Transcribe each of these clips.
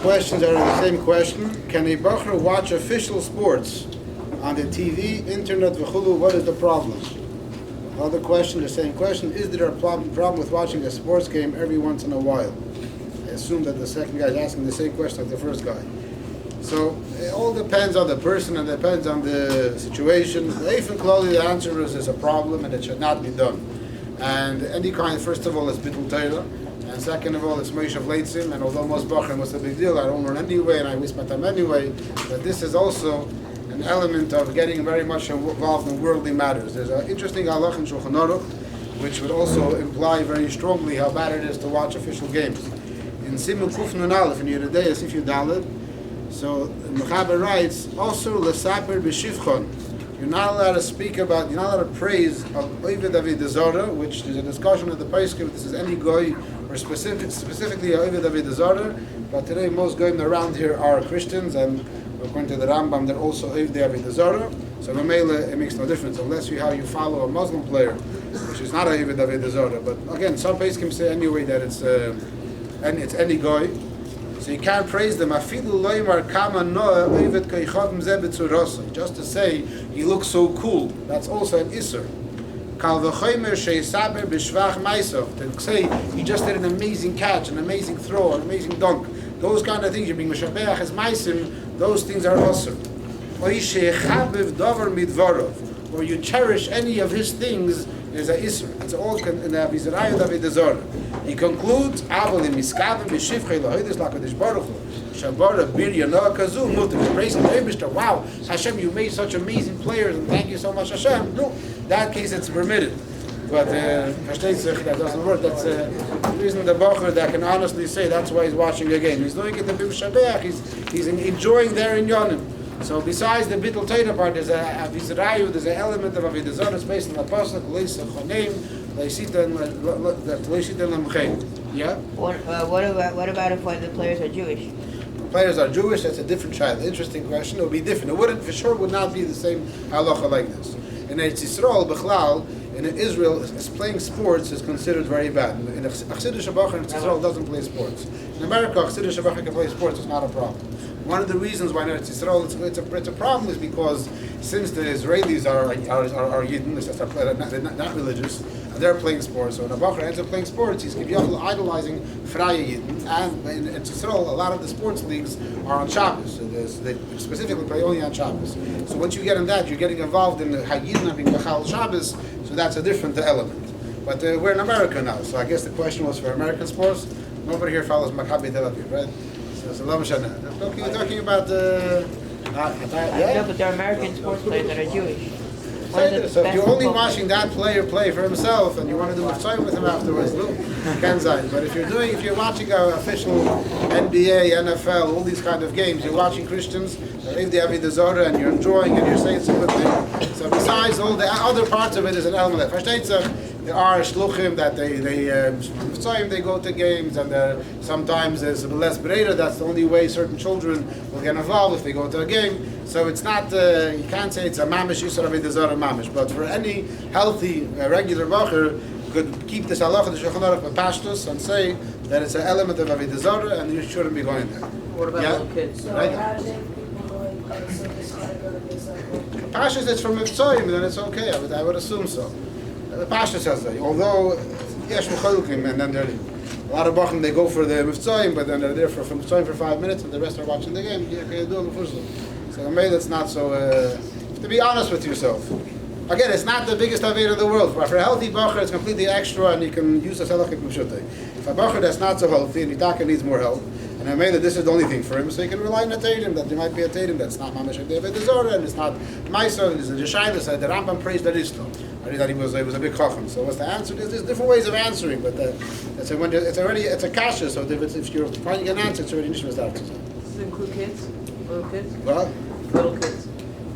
questions are the same question. Can a bacher watch official sports on the TV, internet, v'chulu? What is the problem? Another question, the same question. Is there a problem with watching a sports game every once in a while? I assume that the second guy is asking the same question as the first guy. So it all depends on the person and depends on the situation. Even clearly, the answer is there's a problem and it should not be done. And any kind, first of all, is bittul Torah, and second of all, it's Moshe Leitzim. And although most bachrim, what's the big deal? I don't learn anyway, and I waste my time anyway. But this is also an element of getting very much involved in worldly matters. There's an interesting halach in Shulchan Aruch, which would also imply very strongly how bad it is to watch official games. In Simu Kuf Nun Aleph, in Yeridei Asif Yudalid, so Mechaber writes, also lesaper b'shivchon. You're not allowed to speak about, you're not allowed to praise of Oived Avodah Zarah, which there's a discussion of the Paiskim, this is any goy, or specifically Oived Avodah Zarah, but today most goyim around here are Christians, and according to the Rambam, they're also Oived Avodah Zarah, so Mamela, it makes no difference, unless how you follow a Muslim player, which is not Oived Avodah Zarah, but again, some Paiskim say anyway that it's any goy, so you can't praise them. Just to say he looks so cool, that's also an isser. To say he just did an amazing catch, an amazing throw, an amazing dunk. Those kind of things, you bring Meshabeach as maisim, those things are isser. Or you cherish any of his things, is a isser. It's all in the Avizarayah David Zorah. He concludes, Avol im Miskavim b'shivchei lohoidus l'akadosh baruch hu shabara bir yanoah kazu mutar. Praise the Eibishter. Wow, Hashem, you made such amazing players, and thank you so much, Hashem. No, that case it's permitted. But versteht sich, that doesn't work. That's the reason the bacher that can honestly say that's why he's watching a game. He's doing it to b'shabeach. He's enjoying their inyanim. So besides the bittul Torah part, there's a vizrayu, there's an element of avodah zarah based on the pasuk leisa chonim leisita lemchein. Yeah. What about if one of the players are Jewish? If players are Jewish, that's a different child. Interesting question. It would be different. It wouldn't, for sure, would not be the same halacha like this. In Eretz Yisrael, Bechlal, in Israel, playing sports is considered very bad. In Chassidus Shabachar in Israel doesn't play sports. In America, Chassidus Shabachar can play sports. It's not a problem. One of the reasons why in Eretz Yisrael it's a problem is because since the Israelis are Yidden, they're not religious, and they're playing sports. So when a Bachar ends up playing sports, he's idolizing Freie Yidden. And in Eretz Yisrael, a lot of the sports leagues are on Shabbos. So they specifically play only on Shabbos. So once you get in that, you're getting involved in the Hayyidin having Bechal Shabbos. So that's a different element. But we're in America now, so I guess the question was for American sports. Nobody here follows Maccabi Tel Aviv, right? So you're talking about No, but there are American sports players that are Jewish. So if you're only watching that player play for himself and you want to do a time with him afterwards, no, can sein. But if you're watching an official NBA, NFL, all these kind of games, you're watching Christians, if they have the Zorah and you're enjoying and you're saying it's a good thing. So besides all the other parts of it is an element. Versteht sich? There are shluchim that they go to games, and sometimes there's less breda. That's the only way certain children will get involved if they go to a game. So it's not, you can't say it's a mamish yisur avodah zarah mamish. But for any healthy, regular bacher, could keep this halacha the Shulchan Aruch with pashtus and say that it's an element of avodah zarah, and you shouldn't be going there. What about little kids? So right? how do they people going like so this category is like Pashtus, it's from Mitzrayim, then it's okay. I would assume so. The Pasha says that, although yes, and then there a lot of bachim they go for the miftzayim, but then they're there for miftzayim for 5 minutes, and the rest are watching the game. So maybe that's not so. To be honest with yourself, again, it's not the biggest aved in the world. But for a healthy bacher, it's completely extra, and you can use the salachik mishutei. If a bacher that's not so healthy and Yitaka needs more help, and I made that this is the only thing for him, so you can rely on a tatum, that there might be a tatum that's not mamash David Zorah, and it's not Maisa, and it's a Jeshayla, so the Rambam praised that Isto. That he was a big chacham. So what's the answer? There's different ways of answering, but it's a kasha. So if you're finding an answer, it's already nishmas answer. Does it include kids? Little kids? What? Little kids.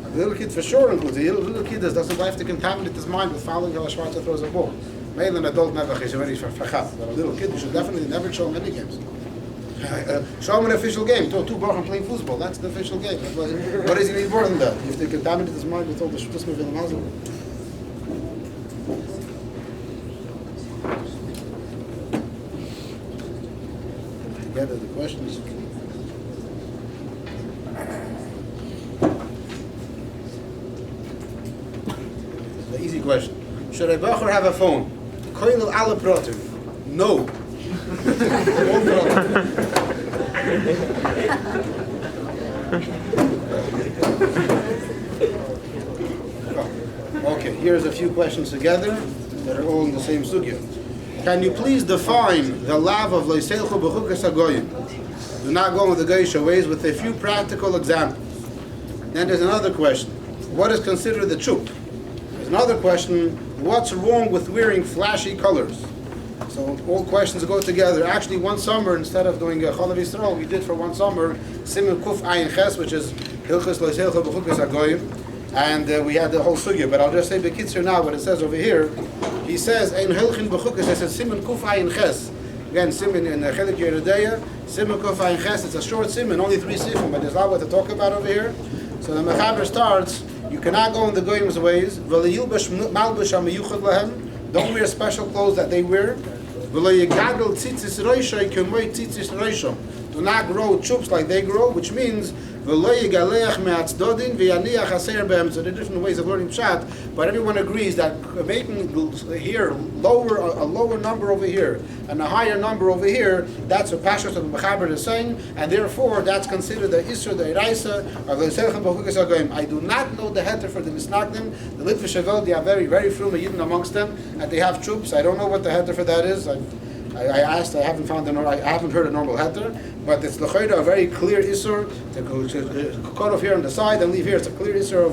A little kid for sure includes. A little kid doesn't have to contaminate his mind with following how a Schwarzer throws a ball. Maybe an adult never is already forchat, but a little kid you should definitely never show him any games. Show him an official game. Two bachim playing football. That's the official game. What is he need more than that? If they contaminate his mind with all the shtus with the Muslim. Together, the question is. question. Should a bacher have a phone? Koil ala protiv. No. Okay, here's a few questions together that are all in the same sugya. Can you please define the lav of Leiselchu b'chukas hagoyim? Do not go with the Geisha ways with a few practical examples. Then there's another question. What is considered the chup? There's another question. What's wrong with wearing flashy colors? So all questions go together. Actually, one summer, instead of doing a Chalav Yisrael, we did for one summer Siman Kuf Ayin Ches, which is Hilchas Leiselchu b'chukas hagoyim. And we had the whole sugya, but I'll just say Bekitzer now what it says over here. He says, Ein Hilchin b'chukas, it says Siman Kuf Ayin Ches. Again, Siman in the Chelik Yeredeya, Siman Kuf Ayin Ches, it's a short Siman, only 3 sifim, but there's a lot what to talk about over here. So the Mechaber starts, you cannot go in the Goyim's ways, don't wear special clothes that they wear, do not grow chups like they grow, which means so there are different ways of learning pshat, but everyone agrees that making here a lower number over here and a higher number over here, that's what Pashas of the Mechaber is saying, and therefore that's considered the Isra, the Iraisa of the Leiselchu b'chukas hagoyim. I do not know the heter for the Misnagdim. The Litvish Shavel, they are very, very fluent even amongst them, and they have troops. I don't know what the heter for that is. I asked, I haven't heard a normal heter, but it's l'chayda a very clear isur to cut off here on the side and leave here. It's a clear isur.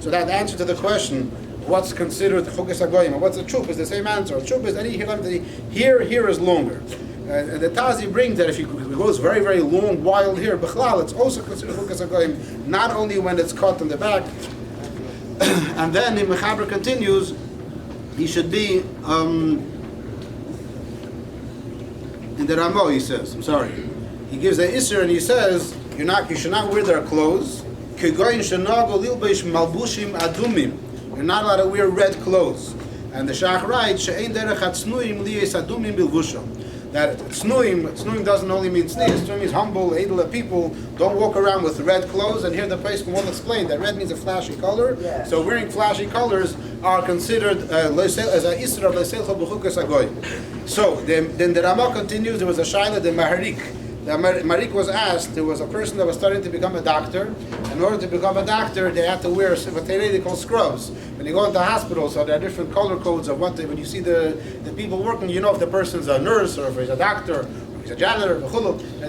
So that answer to the question, what's considered chukas hagoyim and what's a chup, is the same answer. A chup is any here is longer. And the Tazi brings that if it goes very, very long, wild here, b'chlal, it's also considered chukas hagoyim, not only when it's cut in the back. And then the Mechaber continues, he should be in the Ramo, he says, I'm sorry. He gives the Isser and he says, you should not wear their clothes. You're not allowed to wear red clothes. And the Shach writes, that tznuim doesn't only mean tznius, tznuim means humble, edel people. Don't walk around with red clothes. And here the place will explain that red means a flashy color. Yeah. So wearing flashy colors are considered as a isra of leiselchu b'chukas hagoyim. So then the Ramah continues. There was a shaila, the Maharik. The Maharik was asked. There was a person that was starting to become a doctor. In order to become a doctor, they had to wear what they call scrubs. When you go into hospitals, so there are different color codes of what when you see the people working, you know if the person's a nurse or if he's a doctor, or if he's a janitor,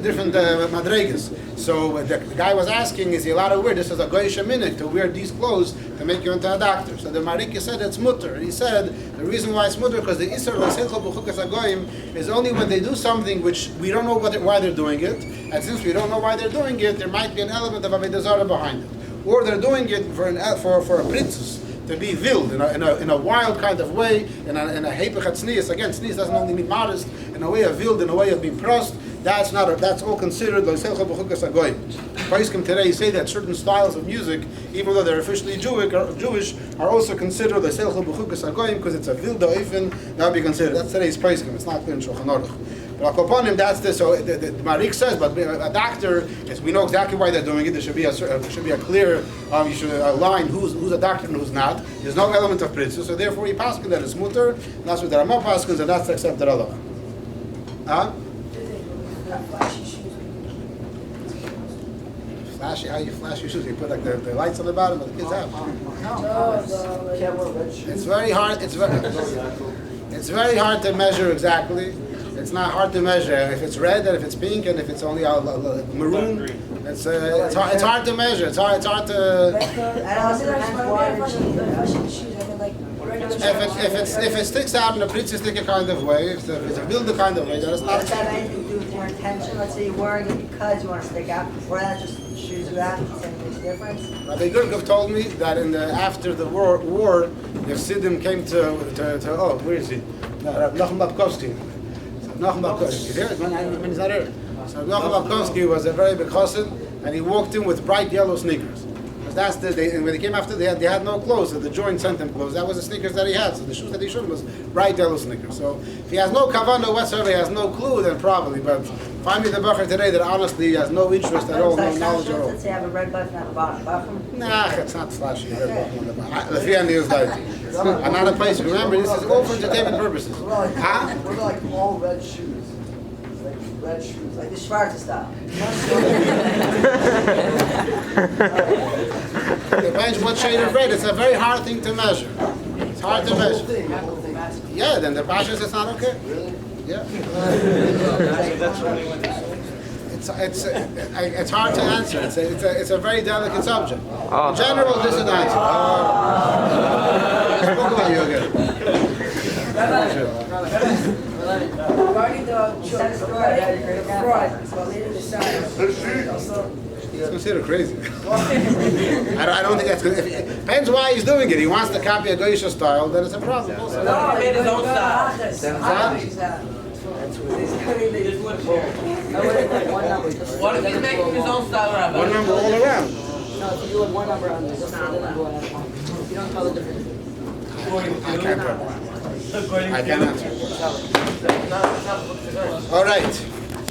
different madregas. So the guy was asking, is he allowed to wear this as a goyish minute to wear these clothes to make you into a doctor? So the Mariki said it's mutter. And he said the reason why it's mutter because the Isra Leiselchu b'chukas hagoyim is only when they do something which we don't know why they're doing it, and since we don't know why they're doing it, there might be an element of avodah zarah behind it, or they're doing it for a princess. To be wild in a wild kind of way, in a hepech tznius. Again, tznius doesn't only mean modest. In a way of wild, in a way of being prost. That's all considered leiselchu b'chukas hagoyim. Paiskim today say that certain styles of music, even though they're officially Jewish, are also considered leiselchu b'chukas hagoyim because it's a wild oifen. That would be considered. That's today's Paiskim. It's not in Shulchan Aruch. But upon him, that's this. So the Marik says, but a doctor, we know exactly why they're doing it. There should be a clear, you should align who's a doctor and who's not. There's no element of pritzah, so therefore he paskin that it's mutter, and that's what the Ramah paskins, and that's accepted Allah. Huh? Flashy? How you flash your shoes? You put like the lights on the bottom, but the kids have. It's very hard. It's very hard to measure exactly. It's not hard to measure. If it's red and if it's pink and if it's only maroon, it's hard to measure. It's hard to. If it sticks out in a pretty sticky kind of way, if it's a builder kind of way, then it's not. Does that have anything to do with your intention? Let's say you're wearing it because you want to stick out, or that just shoes you out. It's a difference. Rabbi Gurkov told me that after the war, the Chassidim came to where is he? Nachum Babkovsky. Nachum Babkovsky. He's not here. So Nachum Babkovsky was a very big chassid, and he walked in with bright yellow sneakers. And when they came after, they had no clothes, so the joint sent them clothes. That was the sneakers that he had. So the shoes that he should was bright yellow sneakers. So if he has no kavanah whatsoever, he has no clue, then probably. But Find me the bacher today that honestly has no interest at all, no knowledge at all. Let's say have a red button at the bottom. Bottom. Nah, it's not flashing. Red button on the bottom. The fear news light. Another place. Remember, this is all for entertainment purposes. Huh? What are like all red shoes? Like red shoes. Like the Schwarzer style. Depends what shade of red. It's a very hard thing to measure. It's hard to measure. The whole thing. Yeah, then the pashas it's not okay. Really? Yeah. It's hard to answer. It's a very delicate subject. In general, this is an answer. Spoke about you again. Regarding the fraud, so later decide. It's considered crazy. I don't think that's good. Depends why he's doing it. He wants to copy a Geisha style, then it's a problem. Also. No, he made his own style. What if he's making his own style, Rabbi? One number all around. No, if you do it one number on this, it's not allowed. You don't tell the difference. I can't answer. All right.